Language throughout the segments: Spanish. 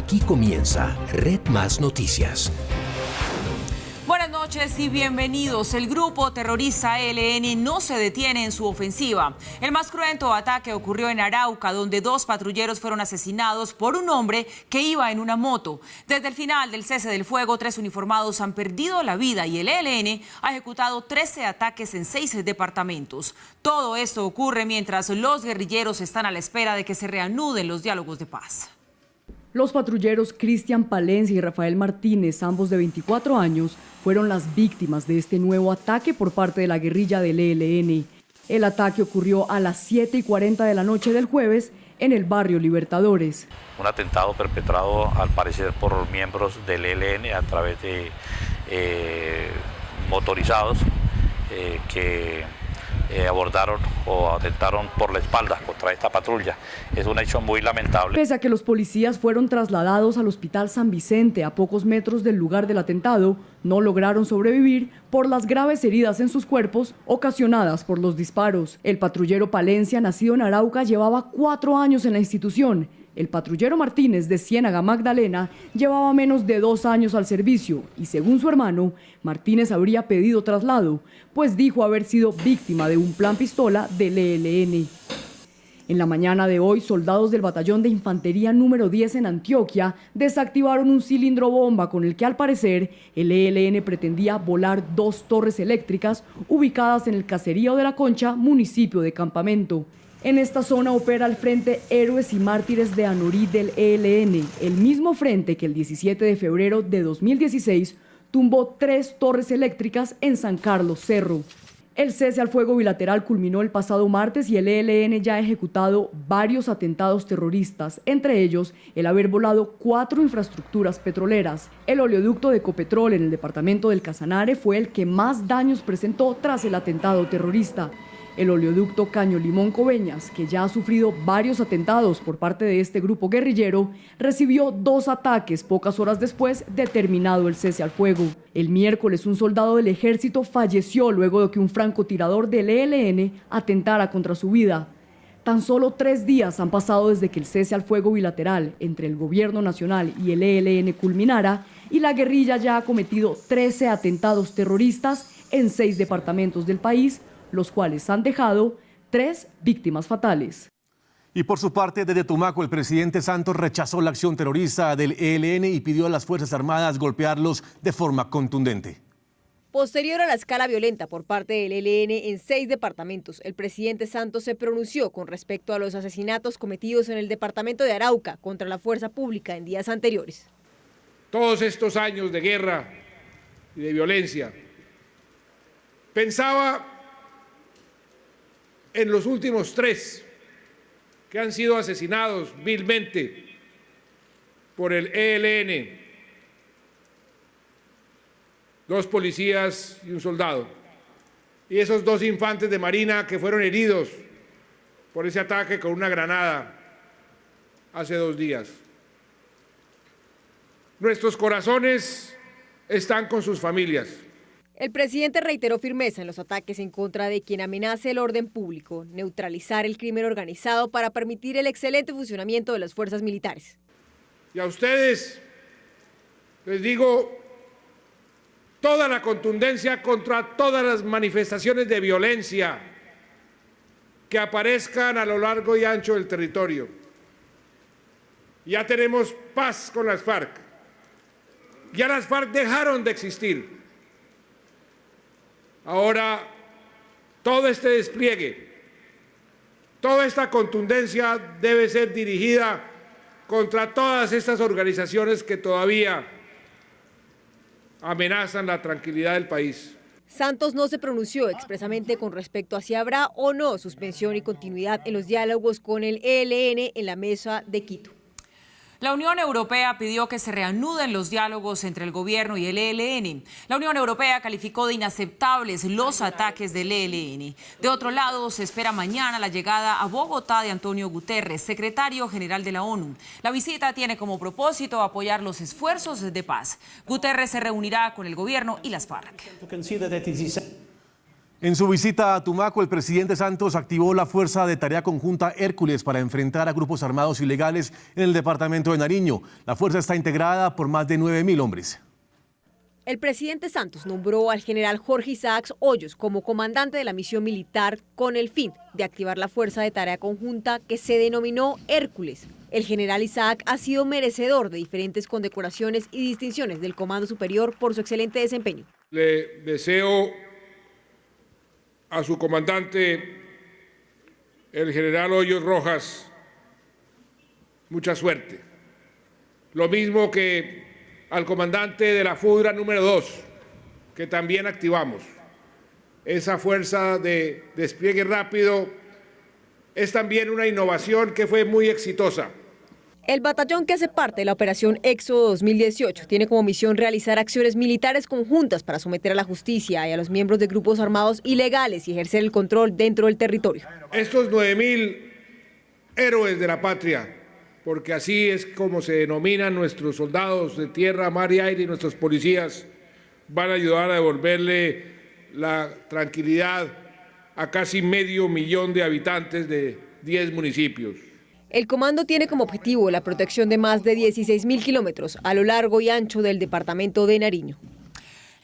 Aquí comienza Red Más Noticias. Buenas noches y bienvenidos. El grupo terrorista ELN no se detiene en su ofensiva. El más cruento ataque ocurrió en Arauca, donde 2 patrulleros fueron asesinados por un hombre que iba en una moto. Desde el final del cese del fuego, 3 uniformados han perdido la vida y el ELN ha ejecutado 13 ataques en 6 departamentos. Todo esto ocurre mientras los guerrilleros están a la espera de que se reanuden los diálogos de paz. Los patrulleros Cristian Palencia y Rafael Martínez, ambos de 24 años, fueron las víctimas de este nuevo ataque por parte de la guerrilla del ELN. El ataque ocurrió a las 7:40 de la noche del jueves en el barrio Libertadores. Un atentado perpetrado al parecer por miembros del ELN a través de motorizados que abordaron o atentaron por la espalda contra esta patrulla. Es un hecho muy lamentable. Pese a que los policías fueron trasladados al Hospital San Vicente a pocos metros del lugar del atentado, no lograron sobrevivir por las graves heridas en sus cuerpos ocasionadas por los disparos. El patrullero Palencia, nacido en Arauca, llevaba 4 años en la institución. El patrullero Martínez, de Ciénaga Magdalena, llevaba menos de 2 años al servicio y, según su hermano, Martínez habría pedido traslado, pues dijo haber sido víctima de un plan pistola del ELN. En la mañana de hoy, soldados del batallón de infantería número 10 en Antioquia desactivaron un cilindro bomba con el que, al parecer, el ELN pretendía volar 2 torres eléctricas ubicadas en el caserío de La Concha, municipio de Campamento. En esta zona opera el Frente Héroes y Mártires de Anorí del ELN, el mismo frente que el 17 de febrero de 2016 tumbó 3 torres eléctricas en San Carlos Cerro. El cese al fuego bilateral culminó el pasado martes y el ELN ya ha ejecutado varios atentados terroristas, entre ellos el haber volado 4 infraestructuras petroleras. El oleoducto de Ecopetrol en el departamento del Casanare fue el que más daños presentó tras el atentado terrorista. El oleoducto Caño Limón Coveñas, que ya ha sufrido varios atentados por parte de este grupo guerrillero, recibió 2 ataques pocas horas después de terminado el cese al fuego. El miércoles, un soldado del ejército falleció luego de que un francotirador del ELN atentara contra su vida. Tan solo 3 días han pasado desde que el cese al fuego bilateral entre el gobierno nacional y el ELN culminara y la guerrilla ya ha cometido 13 atentados terroristas en 6 departamentos del país, los cuales han dejado 3 víctimas fatales. Y por su parte, desde Tumaco, el presidente Santos rechazó la acción terrorista del ELN y pidió a las Fuerzas Armadas golpearlos de forma contundente. Posterior a la escala violenta por parte del ELN en 6 departamentos, el presidente Santos se pronunció con respecto a los asesinatos cometidos en el departamento de Arauca contra la fuerza pública en días anteriores. Todos estos años de guerra y de violencia, pensaba en los últimos 3 que han sido asesinados vilmente por el ELN, 2 policías y un soldado, y esos 2 infantes de marina que fueron heridos por ese ataque con una granada hace 2 días. Nuestros corazones están con sus familias. El presidente reiteró firmeza en los ataques en contra de quien amenace el orden público, neutralizar el crimen organizado para permitir el excelente funcionamiento de las fuerzas militares. Y a ustedes les digo toda la contundencia contra todas las manifestaciones de violencia que aparezcan a lo largo y ancho del territorio. Ya tenemos paz con las FARC. Ya las FARC dejaron de existir. Ahora, todo este despliegue, toda esta contundencia debe ser dirigida contra todas estas organizaciones que todavía amenazan la tranquilidad del país. Santos no se pronunció expresamente con respecto a si habrá o no suspensión y continuidad en los diálogos con el ELN en la mesa de Quito. La Unión Europea pidió que se reanuden los diálogos entre el gobierno y el ELN. La Unión Europea calificó de inaceptables los ataques del ELN. De otro lado, se espera mañana la llegada a Bogotá de Antonio Guterres, secretario general de la ONU. La visita tiene como propósito apoyar los esfuerzos de paz. Guterres se reunirá con el gobierno y las FARC. En su visita a Tumaco, el presidente Santos activó la Fuerza de Tarea Conjunta Hércules para enfrentar a grupos armados ilegales en el departamento de Nariño. La fuerza está integrada por más de 9.000 hombres. El presidente Santos nombró al general Jorge Isaacs Hoyos como comandante de la misión militar con el fin de activar la Fuerza de Tarea Conjunta que se denominó Hércules. El general Isaac ha sido merecedor de diferentes condecoraciones y distinciones del Comando Superior por su excelente desempeño. Le deseo a su comandante, el general Hoyos Rojas, mucha suerte. Lo mismo que al comandante de la FUDRA número 2, que también activamos. Esa fuerza de despliegue rápido es también una innovación que fue muy exitosa. El batallón que hace parte de la Operación Éxodo 2018 tiene como misión realizar acciones militares conjuntas para someter a la justicia y a los miembros de grupos armados ilegales y ejercer el control dentro del territorio. Estos 9.000 héroes de la patria, porque así es como se denominan nuestros soldados de tierra, mar y aire y nuestros policías, van a ayudar a devolverle la tranquilidad a casi 500.000 de habitantes de 10 municipios. El comando tiene como objetivo la protección de más de 16.000 kilómetros a lo largo y ancho del departamento de Nariño.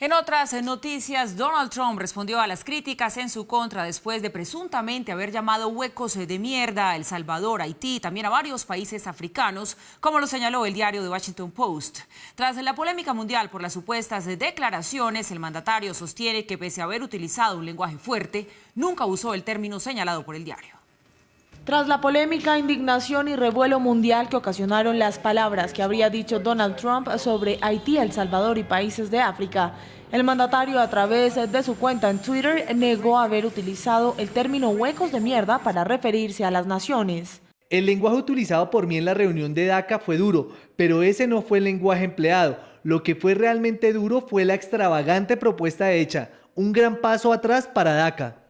En otras noticias, Donald Trump respondió a las críticas en su contra después de presuntamente haber llamado huecos de mierda a El Salvador, Haití y también a varios países africanos, como lo señaló el diario The Washington Post. Tras la polémica mundial por las supuestas declaraciones, el mandatario sostiene que pese a haber utilizado un lenguaje fuerte, nunca usó el término señalado por el diario. Tras la polémica, indignación y revuelo mundial que ocasionaron las palabras que habría dicho Donald Trump sobre Haití, El Salvador y países de África, el mandatario a través de su cuenta en Twitter negó haber utilizado el término huecos de mierda para referirse a las naciones. El lenguaje utilizado por mí en la reunión de DACA fue duro, pero ese no fue el lenguaje empleado. Lo que fue realmente duro fue la extravagante propuesta hecha, un gran paso atrás para DACA.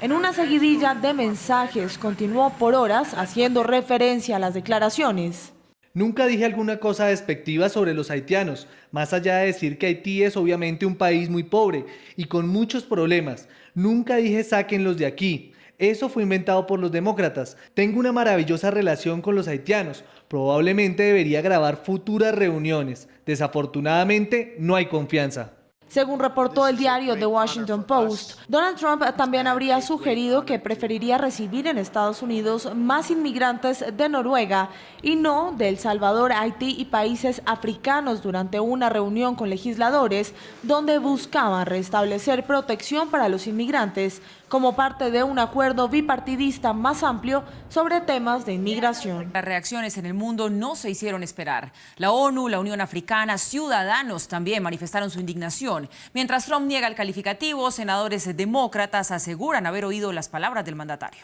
En una seguidilla de mensajes continuó por horas haciendo referencia a las declaraciones. Nunca dije alguna cosa despectiva sobre los haitianos, más allá de decir que Haití es obviamente un país muy pobre y con muchos problemas. Nunca dije sáquenlos de aquí. Eso fue inventado por los demócratas. Tengo una maravillosa relación con los haitianos. Probablemente debería grabar futuras reuniones. Desafortunadamente, no hay confianza. Según reportó el diario The Washington Post, Donald Trump también habría sugerido que preferiría recibir en Estados Unidos más inmigrantes de Noruega y no de El Salvador, Haití y países africanos durante una reunión con legisladores donde buscaban restablecer protección para los inmigrantes como parte de un acuerdo bipartidista más amplio sobre temas de inmigración. Las reacciones en el mundo no se hicieron esperar. La ONU, la Unión Africana, ciudadanos también manifestaron su indignación. Mientras Trump niega el calificativo, senadores demócratas aseguran haber oído las palabras del mandatario.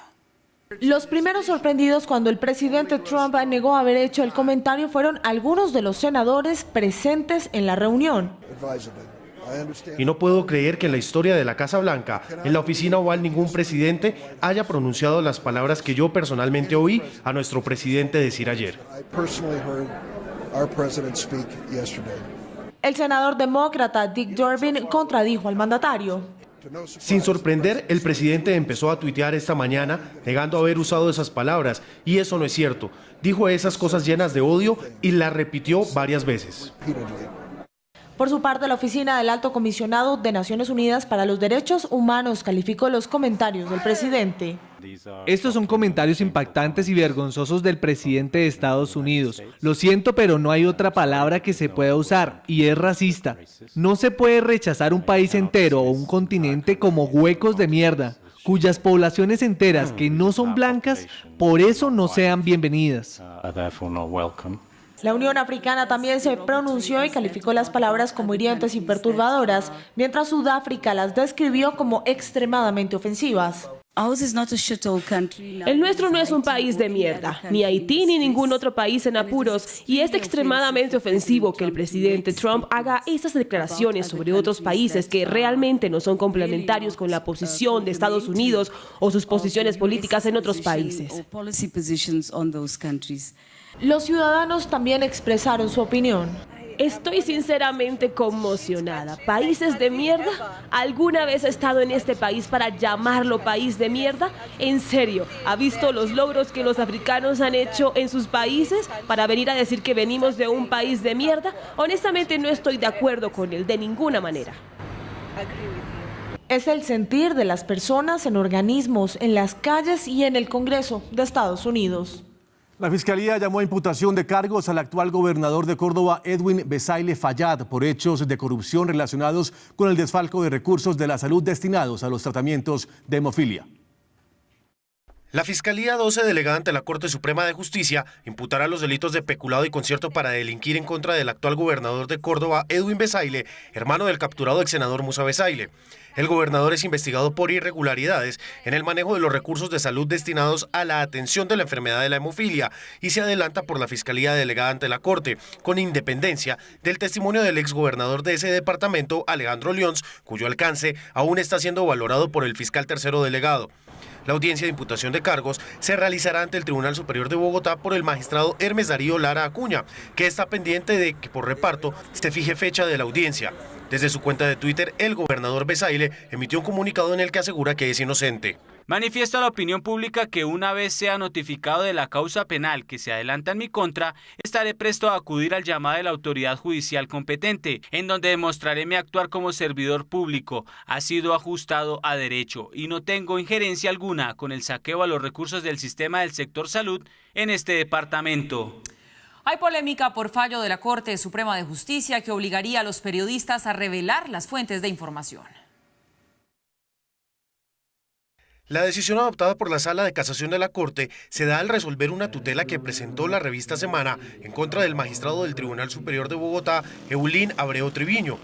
Los primeros sorprendidos cuando el presidente Trump negó haber hecho el comentario fueron algunos de los senadores presentes en la reunión. Y no puedo creer que en la historia de la Casa Blanca, en la oficina oval, ningún presidente haya pronunciado las palabras que yo personalmente oí a nuestro presidente decir ayer. El senador demócrata Dick Durbin contradijo al mandatario. Sin sorprender, el presidente empezó a tuitear esta mañana negando haber usado esas palabras, y eso no es cierto. Dijo esas cosas llenas de odio y las repitió varias veces. Por su parte, la Oficina del Alto Comisionado de Naciones Unidas para los Derechos Humanos calificó los comentarios del presidente. Estos son comentarios impactantes y vergonzosos del presidente de Estados Unidos. Lo siento, pero no hay otra palabra que se pueda usar, y es racista. No se puede rechazar un país entero o un continente como huecos de mierda, cuyas poblaciones enteras que no son blancas, por eso no sean bienvenidas. La Unión Africana también se pronunció y calificó las palabras como hirientes y perturbadoras, mientras Sudáfrica las describió como extremadamente ofensivas. El nuestro no es un país de mierda, ni Haití ni ningún otro país en apuros, y es extremadamente ofensivo que el presidente Trump haga esas declaraciones sobre otros países que realmente no son complementarios con la posición de Estados Unidos o sus posiciones políticas en otros países. Los ciudadanos también expresaron su opinión. Estoy sinceramente conmocionada. ¿Países de mierda? ¿Alguna vez he estado en este país para llamarlo país de mierda? En serio, ¿ha visto los logros que los africanos han hecho en sus países para venir a decir que venimos de un país de mierda? Honestamente no estoy de acuerdo con él de ninguna manera. Es el sentir de las personas en organismos, en las calles y en el Congreso de Estados Unidos. La Fiscalía llamó a imputación de cargos al actual gobernador de Córdoba, Edwin Besaile Fayad, por hechos de corrupción relacionados con el desfalco de recursos de la salud destinados a los tratamientos de hemofilia. La Fiscalía 12, delegada ante la Corte Suprema de Justicia, imputará los delitos de peculado y concierto para delinquir en contra del actual gobernador de Córdoba, Edwin Besaile, hermano del capturado ex senador Musa Besaile. El gobernador es investigado por irregularidades en el manejo de los recursos de salud destinados a la atención de la enfermedad de la hemofilia y se adelanta por la Fiscalía delegada ante la Corte, con independencia del testimonio del exgobernador de ese departamento, Alejandro Lyons, cuyo alcance aún está siendo valorado por el fiscal tercero delegado. La audiencia de imputación de cargos se realizará ante el Tribunal Superior de Bogotá por el magistrado Hermes Darío Lara Acuña, que está pendiente de que por reparto se fije fecha de la audiencia. Desde su cuenta de Twitter, el gobernador Besaile emitió un comunicado en el que asegura que es inocente. Manifiesto a la opinión pública que una vez sea notificado de la causa penal que se adelanta en mi contra, estaré presto a acudir al llamado de la autoridad judicial competente, en donde demostraré mi actuar como servidor público, ha sido ajustado a derecho y no tengo injerencia alguna con el saqueo a los recursos del sistema del sector salud en este departamento. Hay polémica por fallo de la Corte Suprema de Justicia que obligaría a los periodistas a revelar las fuentes de información. La decisión adoptada por la Sala de Casación de la Corte se da al resolver una tutela que presentó la revista Semana en contra del magistrado del Tribunal Superior de Bogotá, Eulín Abreu Triviño.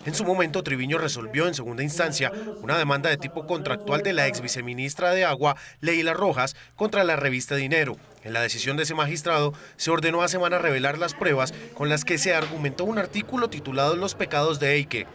En su momento, Triviño resolvió en segunda instancia una demanda de tipo contractual de la ex viceministra de Agua, Leila Rojas, contra la revista Dinero. En la decisión de ese magistrado, se ordenó a Semana revelar las pruebas con las que se argumentó un artículo titulado Los pecados de Eike.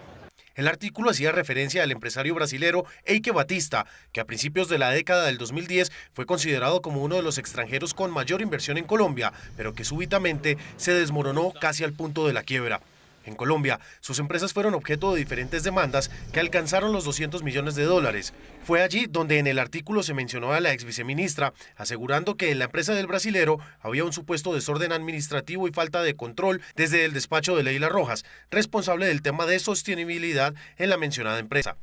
El artículo hacía referencia al empresario brasilero Eike Batista, que a principios de la década del 2010 fue considerado como uno de los extranjeros con mayor inversión en Colombia, pero que súbitamente se desmoronó casi al punto de la quiebra. En Colombia, sus empresas fueron objeto de diferentes demandas que alcanzaron los $200 millones. Fue allí donde en el artículo se mencionó a la ex viceministra, asegurando que en la empresa del brasilero había un supuesto desorden administrativo y falta de control desde el despacho de Leila Rojas, responsable del tema de sostenibilidad en la mencionada empresa.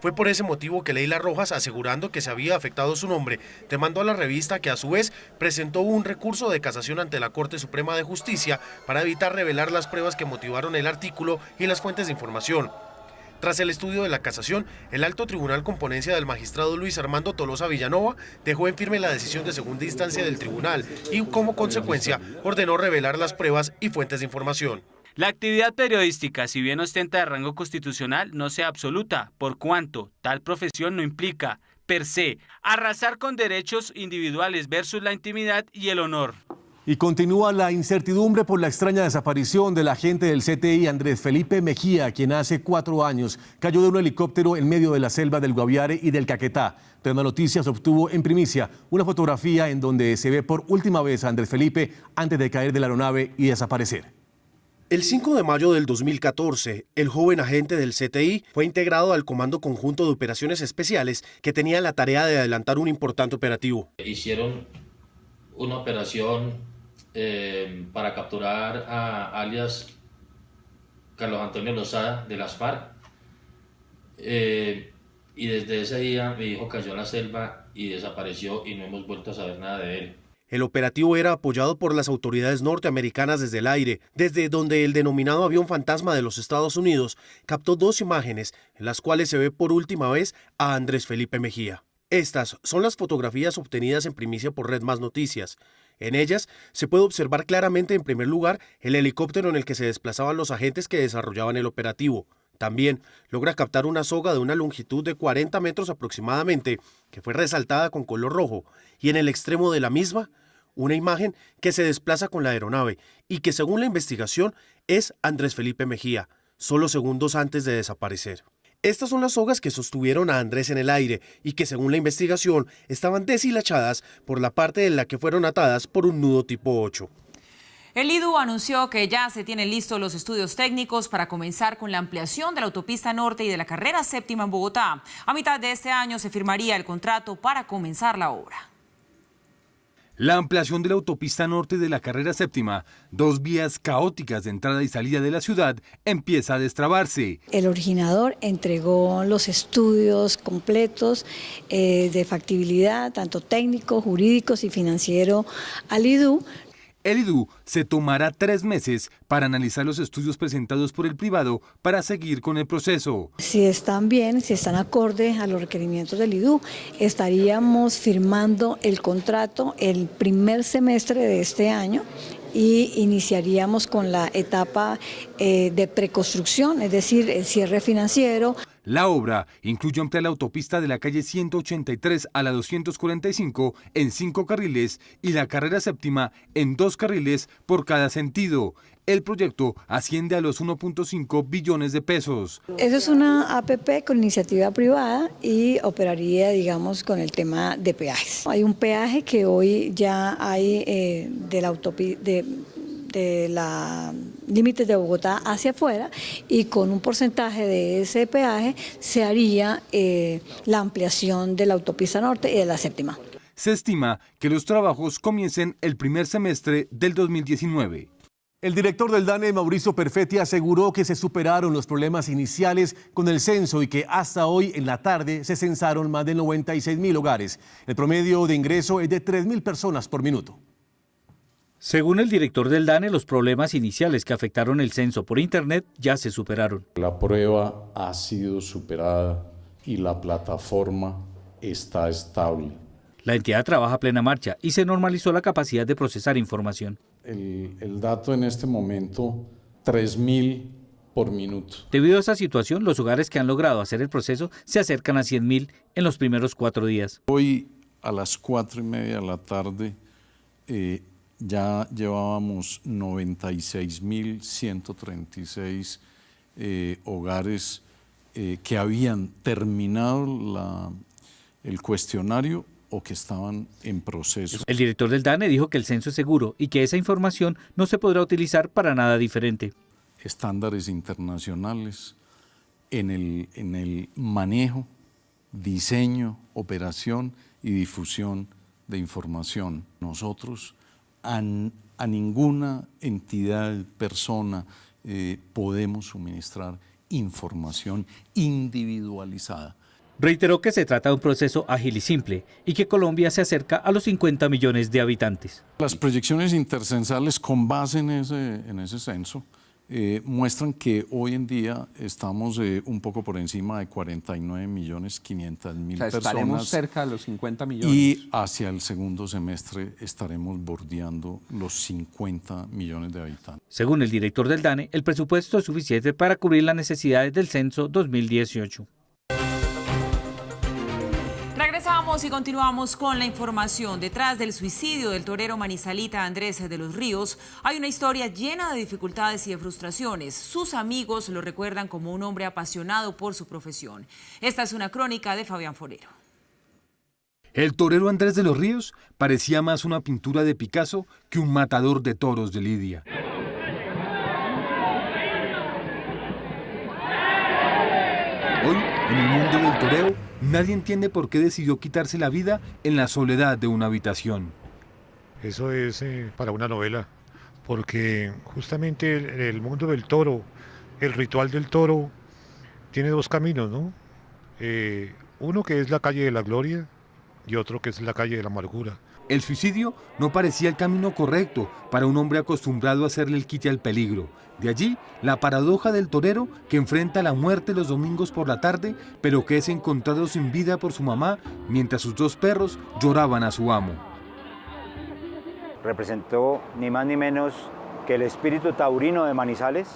Fue por ese motivo que Leila Rojas, asegurando que se había afectado su nombre, demandó a la revista, que a su vez presentó un recurso de casación ante la Corte Suprema de Justicia para evitar revelar las pruebas que motivaron el artículo y las fuentes de información. Tras el estudio de la casación, el alto tribunal con ponencia del magistrado Luis Armando Tolosa Villanova dejó en firme la decisión de segunda instancia del tribunal y, como consecuencia, ordenó revelar las pruebas y fuentes de información. La actividad periodística, si bien ostenta de rango constitucional, no sea absoluta, por cuanto tal profesión no implica, per se, arrasar con derechos individuales versus la intimidad y el honor. Y continúa la incertidumbre por la extraña desaparición del agente del CTI Andrés Felipe Mejía, quien hace 4 años cayó de un helicóptero en medio de la selva del Guaviare y del Caquetá. Tema Noticias obtuvo en primicia una fotografía en donde se ve por última vez a Andrés Felipe antes de caer de la aeronave y desaparecer. El 5 de mayo del 2014, el joven agente del CTI fue integrado al Comando Conjunto de Operaciones Especiales, que tenía la tarea de adelantar un importante operativo. Hicieron una operación para capturar a alias Carlos Antonio Lozada de las FARC, y desde ese día mi hijo cayó en la selva y desapareció y no hemos vuelto a saber nada de él. El operativo era apoyado por las autoridades norteamericanas desde el aire, desde donde el denominado avión fantasma de los Estados Unidos captó 2 imágenes en las cuales se ve por última vez a Andrés Felipe Mejía. Estas son las fotografías obtenidas en primicia por Red Más Noticias. En ellas se puede observar claramente, en primer lugar, el helicóptero en el que se desplazaban los agentes que desarrollaban el operativo. También logra captar una soga de una longitud de 40 metros aproximadamente, que fue resaltada con color rojo, y en el extremo de la misma, una imagen que se desplaza con la aeronave y que, según la investigación, es Andrés Felipe Mejía, solo segundos antes de desaparecer. Estas son las sogas que sostuvieron a Andrés en el aire y que, según la investigación, estaban deshilachadas por la parte en la que fueron atadas por un nudo tipo 8. El IDU anunció que ya se tienen listos los estudios técnicos para comenzar con la ampliación de la autopista norte y de la carrera séptima en Bogotá. A mitad de este año se firmaría el contrato para comenzar la obra. La ampliación de la autopista norte de la carrera séptima, dos vías caóticas de entrada y salida de la ciudad, empieza a destrabarse. El originador entregó los estudios completos de factibilidad, tanto técnico, jurídicos y financiero al IDU. El IDU se tomará 3 meses para analizar los estudios presentados por el privado para seguir con el proceso. Si están bien, si están acorde a los requerimientos del IDU, estaríamos firmando el contrato el primer semestre de este año y iniciaríamos con la etapa de preconstrucción, es decir, el cierre financiero. La obra incluye ampliar la autopista de la calle 183 a la 245 en 5 carriles y la carrera séptima en 2 carriles por cada sentido. El proyecto asciende a los 1.5 billones de pesos. Eso es una APP con iniciativa privada y operaría, digamos, con el tema de peajes. Hay un peaje que hoy ya hay de la autopista de la límites de Bogotá hacia afuera, y con un porcentaje de ese peaje se haría la ampliación de la autopista norte y de la séptima. Se estima que los trabajos comiencen el primer semestre del 2019. El director del DANE, Mauricio Perfetti, aseguró que se superaron los problemas iniciales con el censo y que hasta hoy en la tarde se censaron más de 96.000 hogares. El promedio de ingreso es de 3.000 personas por minuto. Según el director del DANE, los problemas iniciales que afectaron el censo por Internet ya se superaron. La prueba ha sido superada y la plataforma está estable. La entidad trabaja a plena marcha y se normalizó la capacidad de procesar información. El dato en este momento, 3.000 por minuto. Debido a esa situación, los hogares que han logrado hacer el proceso se acercan a 100.000 en los primeros 4 días. Hoy a las 4:30 de la tarde ya llevábamos 96.136 hogares que habían terminado el cuestionario o que estaban en proceso. El director del DANE dijo que el censo es seguro y que esa información no se podrá utilizar para nada diferente. Estándares internacionales en el manejo, diseño, operación y difusión de información. Nosotros a ninguna entidad, persona podemos suministrar información individualizada. Reiteró que se trata de un proceso ágil y simple y que Colombia se acerca a los 50 millones de habitantes. Las proyecciones intercensales con base en ese censo muestran que hoy en día estamos un poco por encima de 49.500.000 personas. Estaremos cerca de los 50 millones. Y hacia el segundo semestre estaremos bordeando los 50 millones de habitantes. Según el director del DANE, el presupuesto es suficiente para cubrir las necesidades del censo 2018. Regresamos y continuamos con la información. Detrás del suicidio del torero manizalita Andrés de los Ríos hay una historia llena de dificultades y de frustraciones. Sus amigos lo recuerdan como un hombre apasionado por su profesión. Esta es una crónica de Fabián Forero. El torero Andrés de los Ríos parecía más una pintura de Picasso que un matador de toros de Lidia. Hoy, en el mundo del toreo, nadie entiende por qué decidió quitarse la vida en la soledad de una habitación. Eso es para una novela, porque justamente el mundo del toro, el ritual del toro, tiene 2 caminos, ¿no? Uno que es la calle de la gloria y otro que es la calle de la amargura. El suicidio no parecía el camino correcto para un hombre acostumbrado a hacerle el quite al peligro. De allí, la paradoja del torero que enfrenta la muerte los domingos por la tarde, pero que es encontrado sin vida por su mamá mientras sus 2 perros lloraban a su amo. Representó ni más ni menos que el espíritu taurino de Manizales.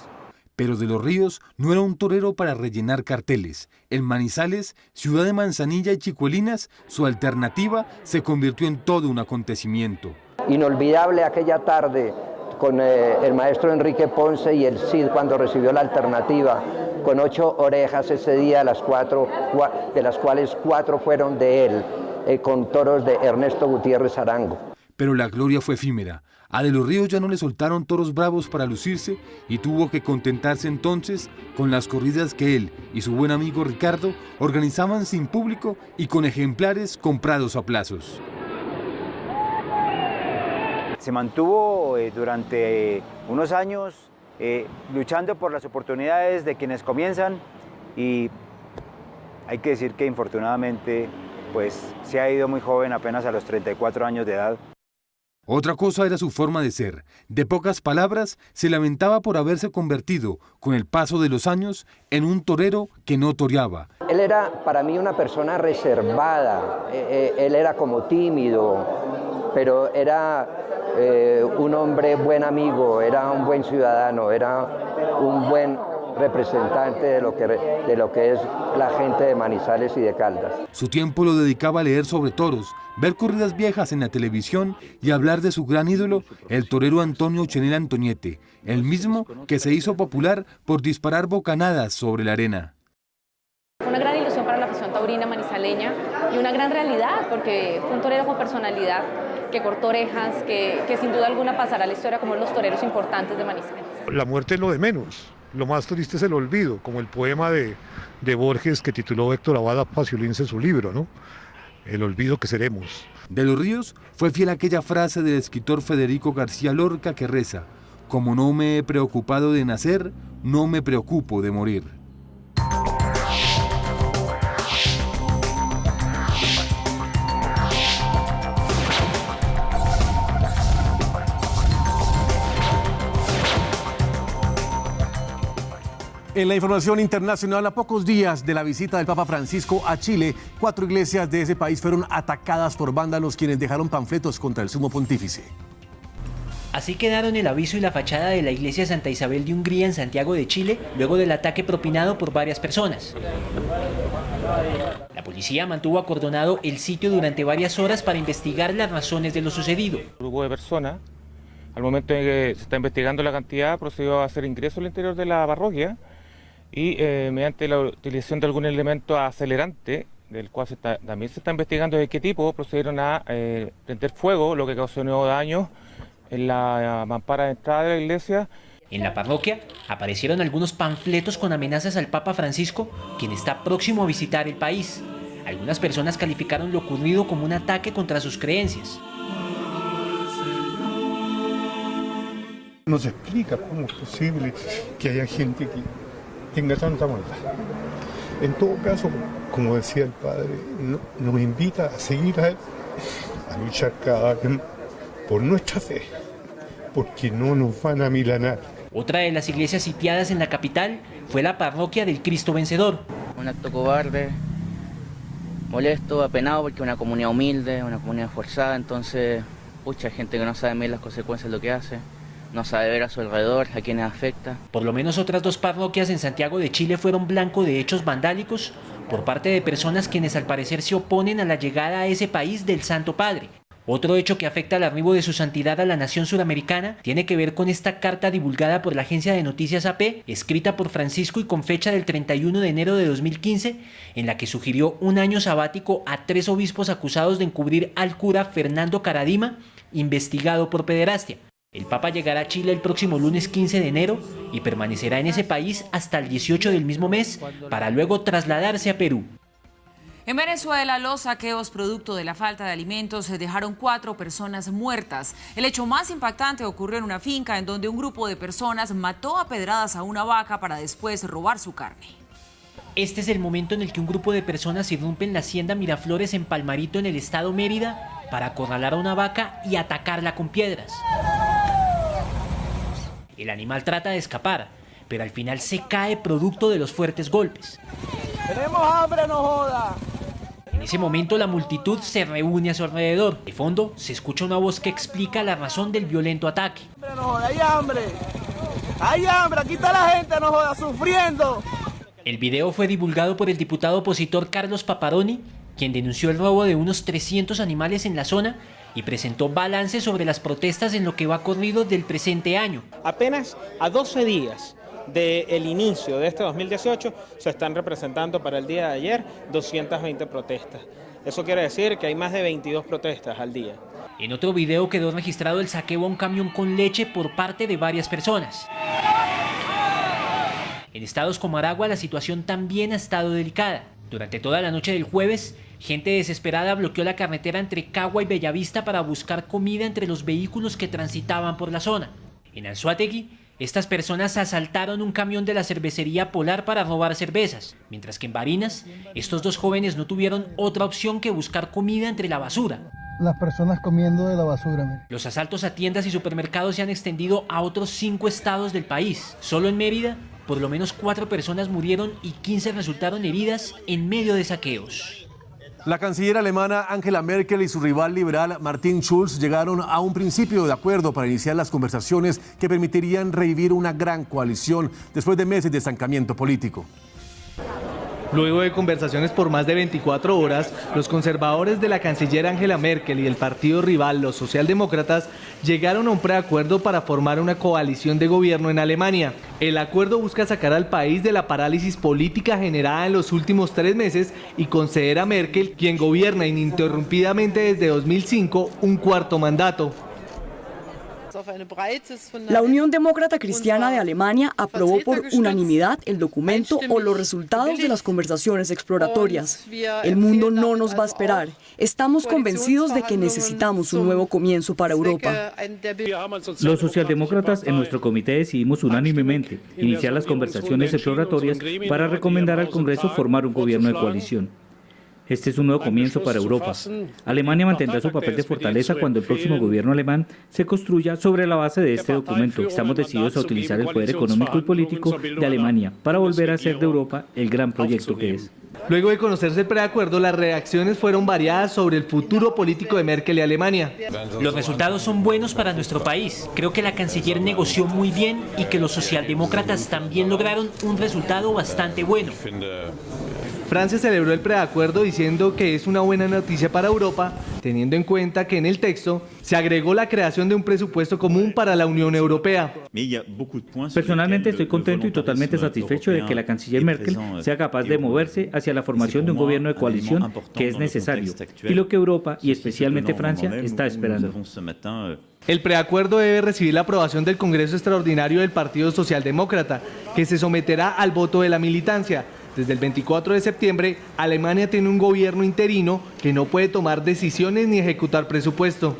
Pero de los Ríos no era un torero para rellenar carteles. En Manizales, ciudad de manzanilla y chicuelinas, su alternativa se convirtió en todo un acontecimiento. Inolvidable aquella tarde con el maestro Enrique Ponce y el Cid cuando recibió la alternativa, con 8 orejas ese día, de las cuales 4 fueron de él, con toros de Ernesto Gutiérrez Arango. pero la gloria fue efímera. A De los Ríos ya no le soltaron toros bravos para lucirse y tuvo que contentarse entonces con las corridas que él y su buen amigo Ricardo organizaban sin público y con ejemplares comprados a plazos. Se mantuvo durante unos años luchando por las oportunidades de quienes comienzan y hay que decir que infortunadamente pues se ha ido muy joven, apenas a los 34 años de edad. Otra cosa era su forma de ser. De pocas palabras, se lamentaba por haberse convertido, con el paso de los años, en un torero que no toreaba. Él era para mí una persona reservada, él era como tímido, pero era un hombre buen amigo, era un buen ciudadano, era un buen representante de lo que es la gente de Manizales y de Caldas. Su tiempo lo dedicaba a leer sobre toros, ver corridas viejas en la televisión y hablar de su gran ídolo, el torero Antonio Chenel Antoñete, el mismo que se hizo popular por disparar bocanadas sobre la arena. Fue una gran ilusión para la afición taurina manizaleña y una gran realidad porque fue un torero con personalidad que cortó orejas, que sin duda alguna pasará a la historia como los toreros importantes de Manizales. La muerte es lo de menos. Lo más triste es el olvido, como el poema de Borges que tituló Héctor Abad Paciolins en su libro, ¿no? El olvido que seremos. De los Ríos fue fiel a aquella frase del escritor Federico García Lorca que reza: como no me he preocupado de nacer, no me preocupo de morir. En la información internacional, a pocos días de la visita del Papa Francisco a Chile, 4 iglesias de ese país fueron atacadas por vándalos quienes dejaron panfletos contra el sumo pontífice. Así quedaron el aviso y la fachada de la iglesia Santa Isabel de Hungría en Santiago de Chile, luego del ataque propinado por varias personas. La policía mantuvo acordonado el sitio durante varias horas para investigar las razones de lo sucedido. Un grupo de personas, al momento en que se está investigando la cantidad, procedió a hacer ingreso al interior de la parroquia y mediante la utilización de algún elemento acelerante, del cual también se está investigando de qué tipo, procedieron a prender fuego, lo que causó daños en la mampara de entrada de la iglesia. En la parroquia aparecieron algunos panfletos con amenazas al Papa Francisco, quien está próximo a visitar el país. Algunas personas calificaron lo ocurrido como un ataque contra sus creencias. No se explica cómo es posible que haya gente que tenga tanta maldad. En todo caso, como decía el padre, nos invita a seguir a luchar cada vez por nuestra fe, porque no nos van a milanar. Otra de las iglesias sitiadas en la capital fue la parroquia del Cristo Vencedor. Un acto cobarde, molesto, apenado, porque es una comunidad humilde, una comunidad forzada, entonces mucha gente que no sabe bien las consecuencias de lo que hace. No sabe ver a su alrededor, a quienes afecta. Por lo menos otras 2 parroquias en Santiago de Chile fueron blanco de hechos vandálicos por parte de personas quienes al parecer se oponen a la llegada a ese país del Santo Padre. Otro hecho que afecta al arribo de su santidad a la nación suramericana tiene que ver con esta carta divulgada por la agencia de noticias AP, escrita por Francisco y con fecha del 31 de enero de 2015, en la que sugirió un año sabático a 3 obispos acusados de encubrir al cura Fernando Caradima, investigado por pederastia. El Papa llegará a Chile el próximo lunes 15 de enero y permanecerá en ese país hasta el 18 del mismo mes para luego trasladarse a Perú. En Venezuela, los saqueos producto de la falta de alimentos dejaron 4 personas muertas. El hecho más impactante ocurrió en una finca en donde un grupo de personas mató a pedradas a una vaca para después robar su carne. Este es el momento en el que un grupo de personas irrumpe en la hacienda Miraflores en Palmarito, en el estado Mérida, para acorralar a una vaca y atacarla con piedras. El animal trata de escapar, pero al final se cae producto de los fuertes golpes. ¡Tenemos hambre, no joda! En ese momento la multitud se reúne a su alrededor. De fondo se escucha una voz que explica la razón del violento ataque. ¡No joda, hay hambre! ¡Hay hambre! ¡Aquí está la gente, no joda, sufriendo! El video fue divulgado por el diputado opositor Carlos Paparoni, quien denunció el robo de unos 300 animales en la zona y presentó balance sobre las protestas en lo que va corrido del presente año. Apenas a 12 días del inicio de este 2018 se están representando para el día de ayer 220 protestas. Eso quiere decir que hay más de 22 protestas al día. En otro video quedó registrado el saqueo a un camión con leche por parte de varias personas. En estados como Aragua la situación también ha estado delicada. Durante toda la noche del jueves, gente desesperada bloqueó la carretera entre Cagua y Bellavista para buscar comida entre los vehículos que transitaban por la zona. En Anzoátegui, estas personas asaltaron un camión de la cervecería Polar para robar cervezas, mientras que en Barinas, estos dos jóvenes no tuvieron otra opción que buscar comida entre la basura. Las personas comiendo de la basura. Los asaltos a tiendas y supermercados se han extendido a otros 5 estados del país. Solo en Mérida, por lo menos 4 personas murieron y 15 resultaron heridas en medio de saqueos. La canciller alemana Angela Merkel y su rival liberal Martin Schulz llegaron a un principio de acuerdo para iniciar las conversaciones que permitirían revivir una gran coalición después de meses de estancamiento político. Luego de conversaciones por más de 24 horas, los conservadores de la canciller Angela Merkel y el partido rival, los socialdemócratas, llegaron a un preacuerdo para formar una coalición de gobierno en Alemania. El acuerdo busca sacar al país de la parálisis política generada en los últimos 3 meses y conceder a Merkel, quien gobierna ininterrumpidamente desde 2005, un 4º mandato. La Unión Demócrata Cristiana de Alemania aprobó por unanimidad el documento o los resultados de las conversaciones exploratorias. El mundo no nos va a esperar. Estamos convencidos de que necesitamos un nuevo comienzo para Europa. Los socialdemócratas en nuestro comité decidimos unánimemente iniciar las conversaciones exploratorias para recomendar al Congreso formar un gobierno de coalición. Este es un nuevo comienzo para Europa. Alemania mantendrá su papel de fortaleza cuando el próximo gobierno alemán se construya sobre la base de este documento. Estamos decididos a utilizar el poder económico y político de Alemania para volver a hacer de Europa el gran proyecto que es. Luego de conocerse el preacuerdo, las reacciones fueron variadas sobre el futuro político de Merkel y Alemania. Los resultados son buenos para nuestro país. Creo que la canciller negoció muy bien y que los socialdemócratas también lograron un resultado bastante bueno. Francia celebró el preacuerdo diciendo que es una buena noticia para Europa, teniendo en cuenta que en el texto se agregó la creación de un presupuesto común para la Unión Europea. Personalmente estoy contento y totalmente satisfecho de que la canciller Merkel sea capaz de moverse hacia la formación de un gobierno de coalición que es necesario y lo que Europa y especialmente Francia está esperando. El preacuerdo debe recibir la aprobación del Congreso Extraordinario del Partido Socialdemócrata, que se someterá al voto de la militancia. Desde el 24 de septiembre, Alemania tiene un gobierno interino que no puede tomar decisiones ni ejecutar presupuesto.